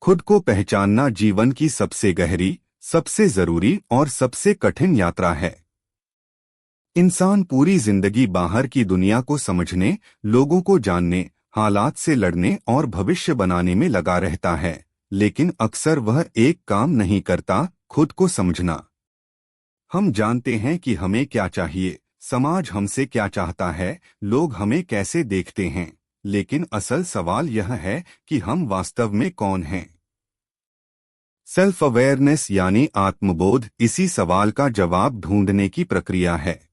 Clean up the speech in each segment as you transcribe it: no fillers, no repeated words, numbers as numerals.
खुद को पहचानना जीवन की सबसे गहरी, सबसे जरूरी और सबसे कठिन यात्रा है। इंसान पूरी जिंदगी बाहर की दुनिया को समझने, लोगों को जानने, हालात से लड़ने और भविष्य बनाने में लगा रहता है, लेकिन अक्सर वह एक काम नहीं करता, खुद को समझना। हम जानते हैं कि हमें क्या चाहिए, समाज हमसे क्या चाहता है, लोग हमें कैसे देखते हैं, लेकिन असल सवाल यह है कि हम वास्तव में कौन हैं। सेल्फ अवेयरनेस यानी आत्मबोध इसी सवाल का जवाब ढूंढने की प्रक्रिया है।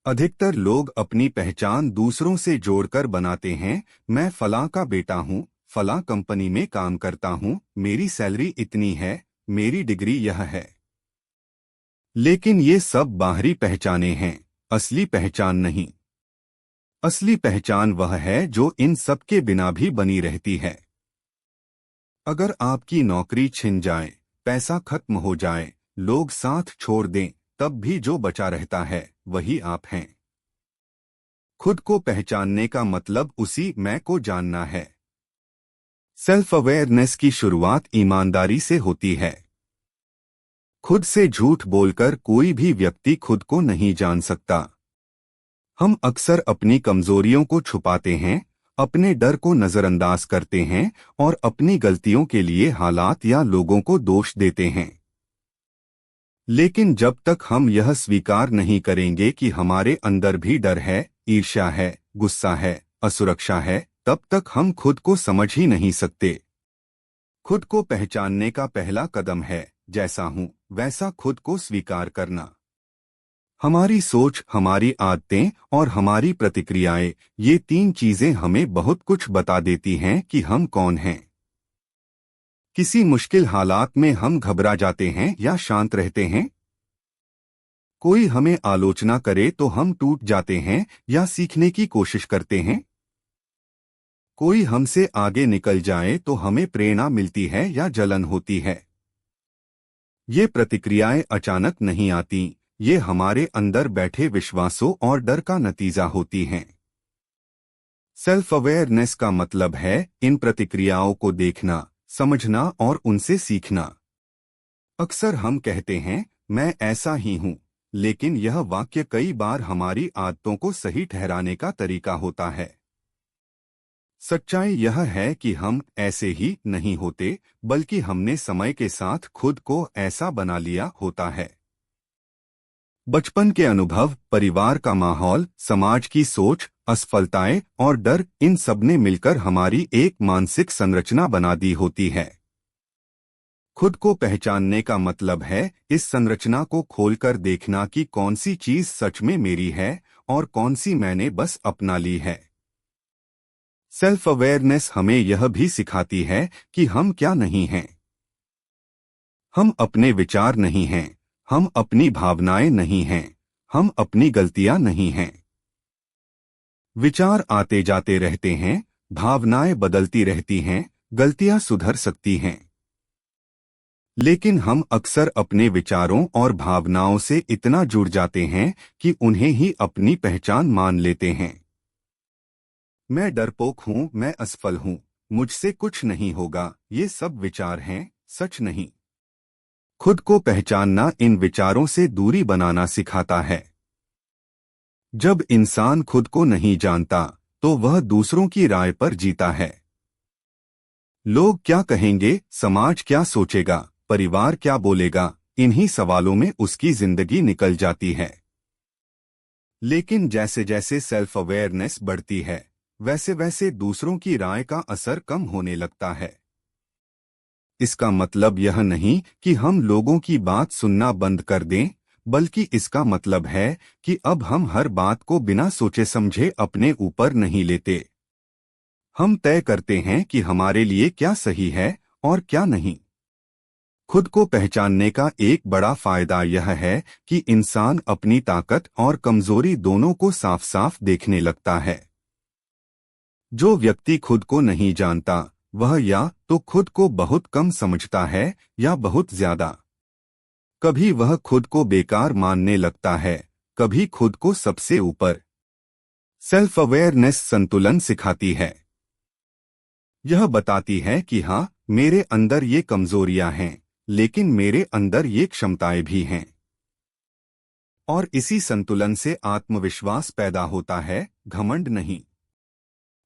अधिकतर लोग अपनी पहचान दूसरों से जोड़कर बनाते हैं। मैं फलां का बेटा हूँ, फलां कंपनी में काम करता हूँ, मेरी सैलरी इतनी है, मेरी डिग्री यह है। लेकिन ये सब बाहरी पहचाने हैं, असली पहचान नहीं। असली पहचान वह है जो इन सब के बिना भी बनी रहती है। अगर आपकी नौकरी छिन जाए, पैसा खत्म हो जाए, लोग साथ छोड़ दें, तब भी जो बचा रहता है वही आप हैं। खुद को पहचानने का मतलब उसी मैं को जानना है। सेल्फ अवेयरनेस की शुरुआत ईमानदारी से होती है। खुद से झूठ बोलकर कोई भी व्यक्ति खुद को नहीं जान सकता। हम अक्सर अपनी कमजोरियों को छुपाते हैं, अपने डर को नजरअंदाज करते हैं और अपनी गलतियों के लिए हालात या लोगों को दोष देते हैं। लेकिन जब तक हम यह स्वीकार नहीं करेंगे कि हमारे अंदर भी डर है, ईर्ष्या है, गुस्सा है, असुरक्षा है, तब तक हम खुद को समझ ही नहीं सकते। खुद को पहचानने का पहला कदम है, जैसा हूं वैसा खुद को स्वीकार करना। हमारी सोच, हमारी आदतें और हमारी प्रतिक्रियाएं, ये तीन चीजें हमें बहुत कुछ बता देती हैं कि हम कौन हैं। किसी मुश्किल हालात में हम घबरा जाते हैं या शांत रहते हैं। कोई हमें आलोचना करे तो हम टूट जाते हैं या सीखने की कोशिश करते हैं। कोई हमसे आगे निकल जाए तो हमें प्रेरणा मिलती है या जलन होती है। ये प्रतिक्रियाएं अचानक नहीं आती, ये हमारे अंदर बैठे विश्वासों और डर का नतीजा होती हैं। सेल्फ अवेयरनेस का मतलब है इन प्रतिक्रियाओं को देखना, समझना और उनसे सीखना। अक्सर हम कहते हैं मैं ऐसा ही हूं, लेकिन यह वाक्य कई बार हमारी आदतों को सही ठहराने का तरीका होता है। सच्चाई यह है कि हम ऐसे ही नहीं होते, बल्कि हमने समय के साथ खुद को ऐसा बना लिया होता है। बचपन के अनुभव, परिवार का माहौल, समाज की सोच, असफलताएं और डर, इन सब ने मिलकर हमारी एक मानसिक संरचना बना दी होती है। खुद को पहचानने का मतलब है इस संरचना को खोलकर देखना कि कौन सी चीज सच में मेरी है और कौन सी मैंने बस अपना ली है। सेल्फ अवेयरनेस हमें यह भी सिखाती है कि हम क्या नहीं हैं। हम अपने विचार नहीं हैं, हम अपनी भावनाएं नहीं हैं, हम अपनी गलतियां नहीं हैं। विचार आते जाते रहते हैं, भावनाएं बदलती रहती हैं, गलतियां सुधर सकती हैं। लेकिन हम अक्सर अपने विचारों और भावनाओं से इतना जुड़ जाते हैं कि उन्हें ही अपनी पहचान मान लेते हैं। मैं डरपोक हूं, मैं असफल हूं, मुझसे कुछ नहीं होगा, ये सब विचार हैं, सच नहीं। खुद को पहचानना इन विचारों से दूरी बनाना सिखाता है। जब इंसान खुद को नहीं जानता, तो वह दूसरों की राय पर जीता है। लोग क्या कहेंगे, समाज क्या सोचेगा, परिवार क्या बोलेगा, इन्हीं सवालों में उसकी जिंदगी निकल जाती है। लेकिन जैसे जैसे सेल्फ अवेयरनेस बढ़ती है, वैसे वैसे दूसरों की राय का असर कम होने लगता है। इसका मतलब यह नहीं कि हम लोगों की बात सुनना बंद कर दें, बल्कि इसका मतलब है कि अब हम हर बात को बिना सोचे समझे अपने ऊपर नहीं लेते। हम तय करते हैं कि हमारे लिए क्या सही है और क्या नहीं। खुद को पहचानने का एक बड़ा फायदा यह है कि इंसान अपनी ताकत और कमजोरी दोनों को साफ साफ देखने लगता है। जो व्यक्ति खुद को नहीं जानता, वह या तो खुद को बहुत कम समझता है या बहुत ज्यादा। कभी वह खुद को बेकार मानने लगता है, कभी खुद को सबसे ऊपर। सेल्फ अवेयरनेस संतुलन सिखाती है। यह बताती है कि हाँ, मेरे अंदर ये कमजोरियां हैं, लेकिन मेरे अंदर ये क्षमताएं भी हैं। और इसी संतुलन से आत्मविश्वास पैदा होता है, घमंड नहीं।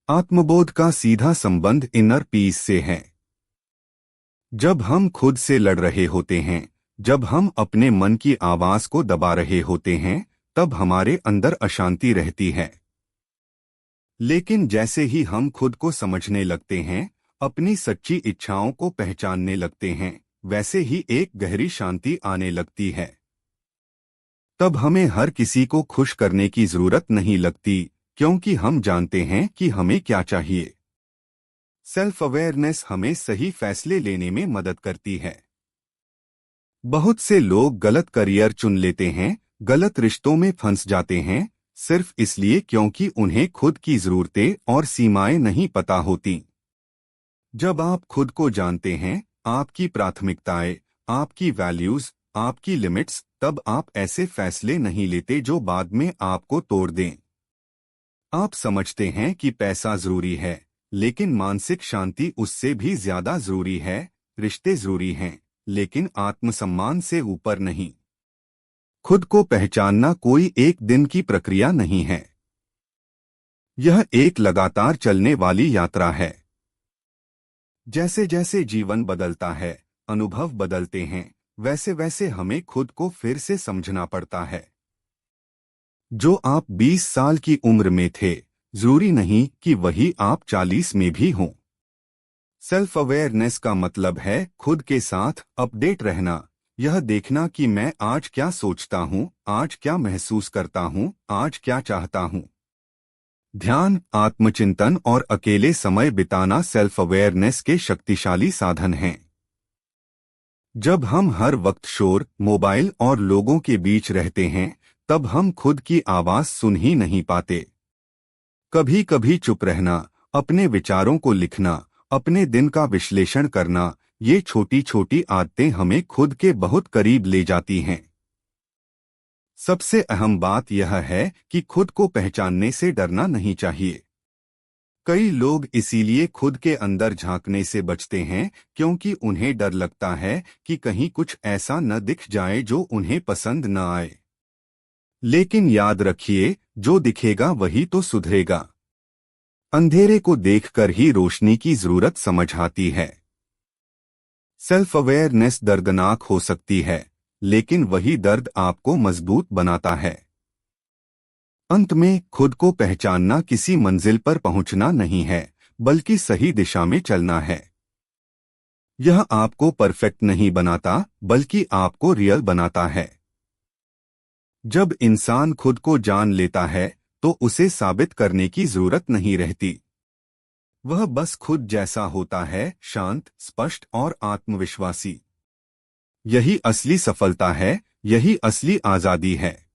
आत्मबोध का सीधा संबंध इनर पीस से है। जब हम खुद से लड़ रहे होते हैं, जब हम अपने मन की आवाज को दबा रहे होते हैं, तब हमारे अंदर अशांति रहती है। लेकिन जैसे ही हम खुद को समझने लगते हैं, अपनी सच्ची इच्छाओं को पहचानने लगते हैं, वैसे ही एक गहरी शांति आने लगती है। तब हमें हर किसी को खुश करने की जरूरत नहीं लगती, क्योंकि हम जानते हैं कि हमें क्या चाहिए। सेल्फ अवेयरनेस हमें सही फैसले लेने में मदद करती है। बहुत से लोग गलत करियर चुन लेते हैं, गलत रिश्तों में फंस जाते हैं, सिर्फ इसलिए क्योंकि उन्हें खुद की जरूरतें और सीमाएं नहीं पता होती। जब आप खुद को जानते हैं, आपकी प्राथमिकताएं, आपकी वैल्यूज, आपकी लिमिट्स, तब आप ऐसे फैसले नहीं लेते जो बाद में आपको तोड़ दें। आप समझते हैं कि पैसा जरूरी है, लेकिन मानसिक शांति उससे भी ज्यादा जरूरी है। रिश्ते जरूरी हैं, लेकिन आत्मसम्मान से ऊपर नहीं। खुद को पहचानना कोई एक दिन की प्रक्रिया नहीं है। यह एक लगातार चलने वाली यात्रा है। जैसे जैसे जीवन बदलता है, अनुभव बदलते हैं, वैसे वैसे हमें खुद को फिर से समझना पड़ता है। जो आप 20 साल की उम्र में थे, जरूरी नहीं कि वही आप 40 में भी हों। सेल्फ अवेयरनेस का मतलब है खुद के साथ अपडेट रहना, यह देखना कि मैं आज क्या सोचता हूँ, आज क्या महसूस करता हूँ, आज क्या चाहता हूँ। ध्यान, आत्मचिंतन और अकेले समय बिताना सेल्फ अवेयरनेस के शक्तिशाली साधन हैं। जब हम हर वक्त शोर, मोबाइल और लोगों के बीच रहते हैं, तब हम खुद की आवाज सुन ही नहीं पाते। कभी कभी चुप रहना, अपने विचारों को लिखना, अपने दिन का विश्लेषण करना, ये छोटी छोटी आदतें हमें खुद के बहुत करीब ले जाती हैं। सबसे अहम बात यह है कि खुद को पहचानने से डरना नहीं चाहिए। कई लोग इसीलिए खुद के अंदर झांकने से बचते हैं, क्योंकि उन्हें डर लगता है कि कहीं कुछ ऐसा न दिख जाए जो उन्हें पसंद न आए। लेकिन याद रखिए, जो दिखेगा वही तो सुधरेगा। अंधेरे को देखकर ही रोशनी की जरूरत समझ आती है। सेल्फ अवेयरनेस दर्दनाक हो सकती है, लेकिन वही दर्द आपको मजबूत बनाता है। अंत में, खुद को पहचानना किसी मंजिल पर पहुंचना नहीं है, बल्कि सही दिशा में चलना है। यह आपको परफेक्ट नहीं बनाता, बल्कि आपको रियल बनाता है। जब इंसान खुद को जान लेता है, तो उसे साबित करने की जरूरत नहीं रहती। वह बस खुद जैसा होता है, शांत, स्पष्ट और आत्मविश्वासी। यही असली सफलता है, यही असली आजादी है।